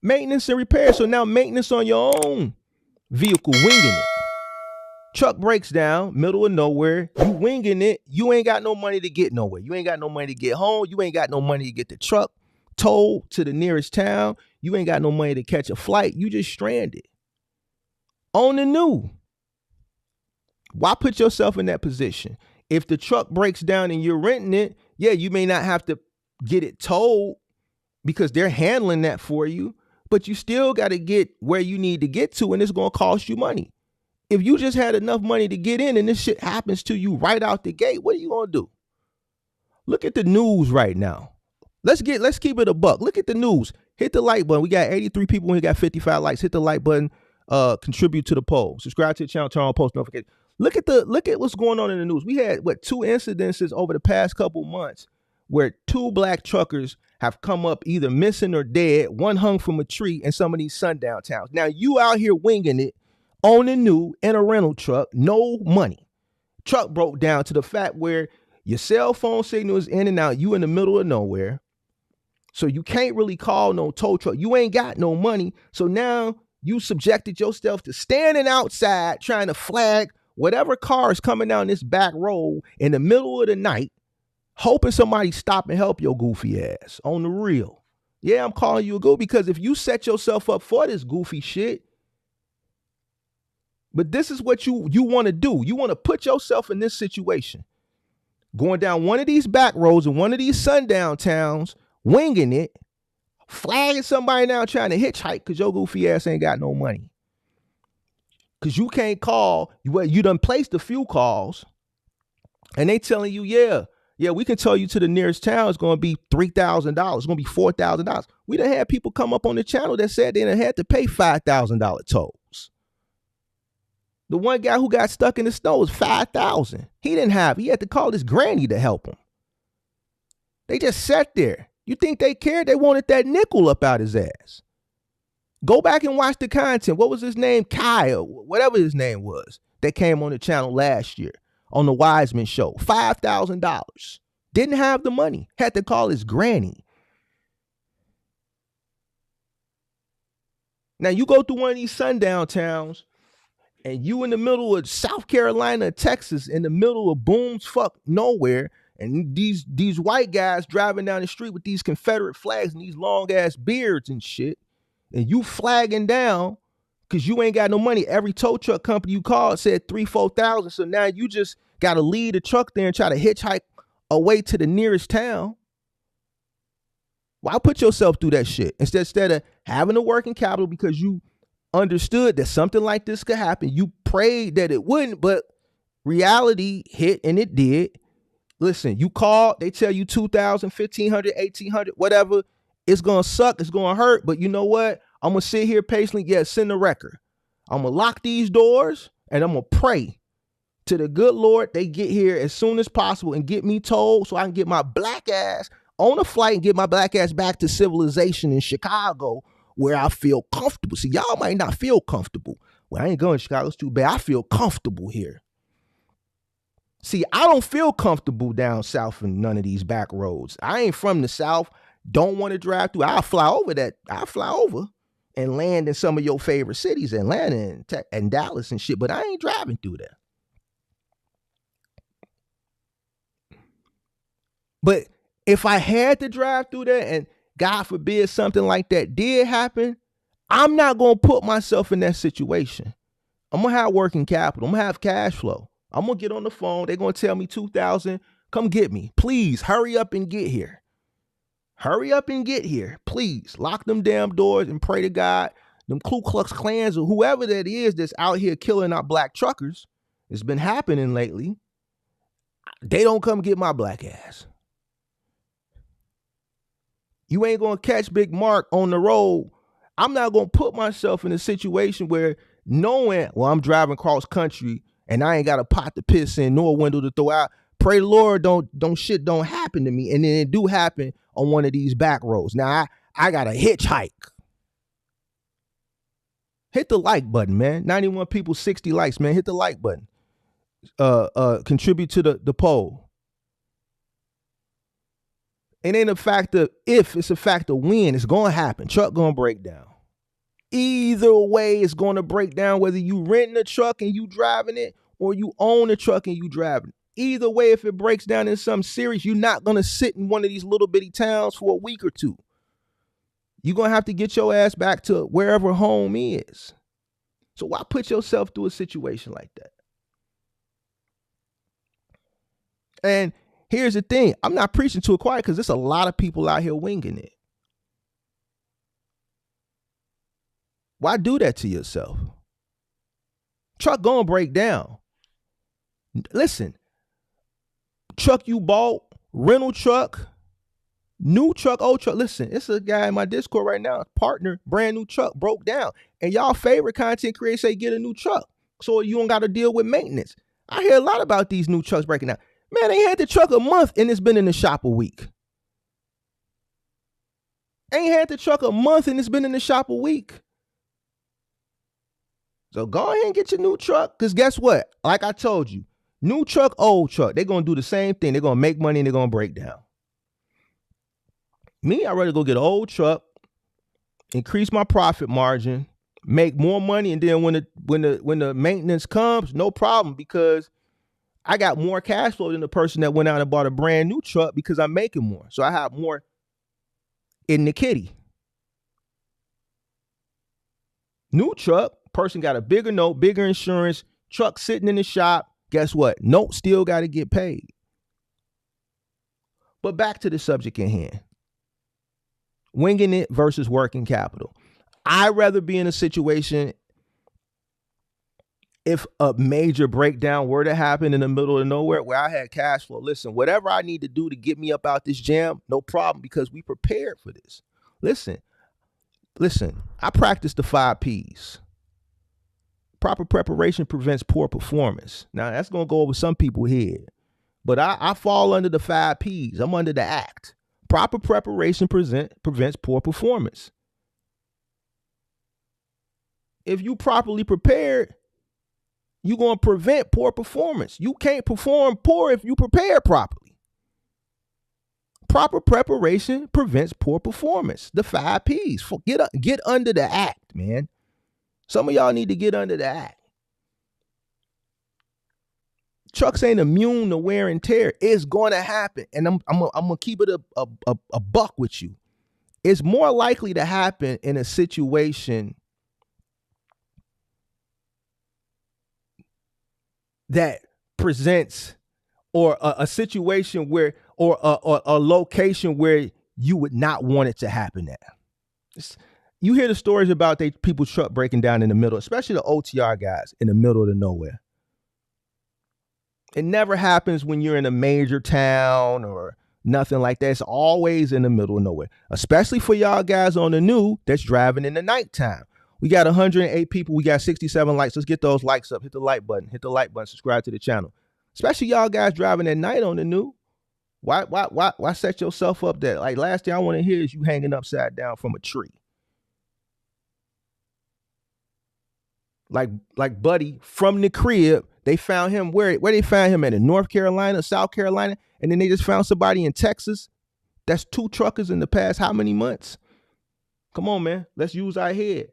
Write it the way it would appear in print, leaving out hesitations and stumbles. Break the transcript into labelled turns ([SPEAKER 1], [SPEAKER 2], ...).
[SPEAKER 1] Maintenance and repair. So now maintenance on your own vehicle, winging it. Truck breaks down, middle of nowhere. You winging it. You ain't got no money to get nowhere. You ain't got no money to get home. You ain't got no money to get the truck towed to the nearest town. You ain't got no money to catch a flight. You just stranded. On the new. Why put yourself in that position? If the truck breaks down and you're renting it, yeah, you may not have to get it towed because they're handling that for you, but you still got to get where you need to get to, and it's going to cost you money. If you just had enough money to get in and this shit happens to you right out the gate, what are you going to do? Look at the news right now. Let's keep it a buck. Look at the news. Hit the like button. We got 83 people. We got 55 likes. Hit the like button. Contribute to the poll. Subscribe to the channel. Turn on post notifications. Look at what's going on in the news. We had 2 incidences over the past couple months where 2 black truckers have come up either missing or dead, one hung from a tree in some of these sundown towns. Now you out here winging it on the new in a rental truck, no money. Truck broke down to the fact where your cell phone signal is in and out. You in the middle of nowhere. So you can't really call no tow truck. You ain't got no money. So now you subjected yourself to standing outside trying to flag whatever car is coming down this back road in the middle of the night, hoping somebody stop and help your goofy ass on the real. Yeah, I'm calling you a goofy because if you set yourself up for this goofy shit, but this is what you want to do. You want to put yourself in this situation. Going down one of these back roads in one of these sundown towns, winging it, flagging somebody now trying to hitchhike because your goofy ass ain't got no money. Because you can't call, you done placed a few calls, and they telling you, yeah, we can tell you to the nearest town it's going to be $3,000. It's going to be $4,000. We done had people come up on the channel that said they done had to pay $5,000 tolls. The one guy who got stuck in the snow was $5,000. He had to call his granny to help him. They just sat there. You think they cared? They wanted that nickel up out his ass. Go back and watch the content. What was his name? Kyle, whatever his name was, that came on the channel last year on the Wiseman show. $5,000. Didn't have the money. Had to call his granny. Now you go through one of these sundown towns, and you in the middle of South Carolina, Texas, in the middle of booms fuck nowhere, and these white guys driving down the street with these Confederate flags and these long ass beards and shit, and you flagging down because you ain't got no money. Every tow truck company you called said $3,000-$4,000, so now you just got to lead the truck there and try to hitchhike away to the nearest town. Why put yourself through that shit instead of having a working capital because you understood that something like this could happen? You prayed that it wouldn't, but reality hit and it did. Listen, you call, they tell you $2,000, $1,500, $1,800, whatever. It's going to suck. It's going to hurt. But you know what? I'm going to sit here patiently. Yeah, send the record. I'm going to lock these doors and I'm going to pray to the good Lord they get here as soon as possible and get me told so I can get my black ass on a flight and get my black ass back to civilization in Chicago where I feel comfortable. See, y'all might not feel comfortable. Well, I ain't going to Chicago. It's too bad. I feel comfortable here. See, I don't feel comfortable down south in none of these back roads. I ain't from the South. Don't want to drive through. I'll fly over and land in some of your favorite cities, Atlanta and Dallas and shit, but I ain't driving through there. But if I had to drive through there and God forbid something like that did happen, I'm not going to put myself in that situation. I'm going to have working capital. I'm going to have cash flow. I'm going to get on the phone. They're going to tell me $2,000. Come get me. Please hurry up and get here. Hurry up and get here. Please lock them damn doors and pray to God. Them Ku Klux Klans or whoever that is that's out here killing our black truckers. It's been happening lately. They don't come get my black ass. You ain't going to catch Big Mark on the road. I'm not going to put myself in a situation where knowing, well, I'm driving cross country and I ain't got a pot to piss in nor a window to throw out. Pray the Lord don't happen to me. And then it do happen on one of these back roads. Now I got a hitchhike. Hit the like button, man. 91 people, 60 likes, man. Hit the like button. Contribute to the poll. It ain't a fact of if, it's a fact of when. It's going to happen. Truck going to break down. Either way, it's going to break down, whether you renting a truck and you driving it or you own a truck and you driving it. Either way, if it breaks down in some series, you're not going to sit in one of these little bitty towns for a week or two. You're going to have to get your ass back to wherever home is. So why put yourself through a situation like that? And here's the thing. I'm not preaching to a choir because there's a lot of people out here winging it. Why do that to yourself? Truck gonna break down. Listen, truck you bought, rental truck, new truck, old truck. Listen, it's a guy in my Discord right now, partner, brand new truck, broke down. And y'all favorite content creators say get a new truck so you don't got to deal with maintenance. I hear a lot about these new trucks breaking down. Man, they had the truck a month and it's been in the shop a week. Ain't had the truck a month and it's been in the shop a week. So go ahead and get your new truck, because guess what? Like I told you, new truck, old truck, they're going to do the same thing. They're going to make money and they're going to break down. Me, I'd rather go get an old truck, increase my profit margin, make more money, and then when the maintenance comes, no problem, because I got more cash flow than the person that went out and bought a brand new truck because I'm making more. So I have more in the kitty. New truck, person got a bigger note, bigger insurance, truck sitting in the shop. Guess what? Note still got to get paid. But back to the subject in hand. Winging it versus working capital. I'd rather be in a situation, if a major breakdown were to happen in the middle of nowhere where I had cash flow. Listen, whatever I need to do to get me up out this jam, no problem, because we prepared for this. Listen, I practice the 5 Ps. Proper preparation prevents poor performance. Now, that's going to go over some people's head, but I fall under the 5 Ps. I'm under the ACT. Proper preparation prevents poor performance. If you properly prepared, you're going to prevent poor performance. You can't perform poor if you prepare properly. Proper preparation prevents poor performance. The 5 Ps. Get under the ACT, man. Some of y'all need to get under the ACT. Trucks ain't immune to wear and tear. It's going to happen. And I'm going to keep it a buck with you. It's more likely to happen in a situation that presents, or a situation where, or a location where you would not want it to happen at. You hear the stories about people's truck breaking down in the middle, especially the OTR guys in the middle of the nowhere. It never happens when you're in a major town or nothing like that. It's always in the middle of nowhere, especially for y'all guys on the new that's driving in the nighttime. We got 108 people. We got 67 likes. Let's get those likes up. Hit the like button. Hit the like button. Subscribe to the channel. Especially y'all guys driving at night on the new. Why set yourself up that? Like, last thing I want to hear is you hanging upside down from a tree. Like Buddy from the crib, they found him where they found him at, in North Carolina, South Carolina, and then they just found somebody in Texas. That's 2 truckers in the past how many months? Come on, man. Let's use our head.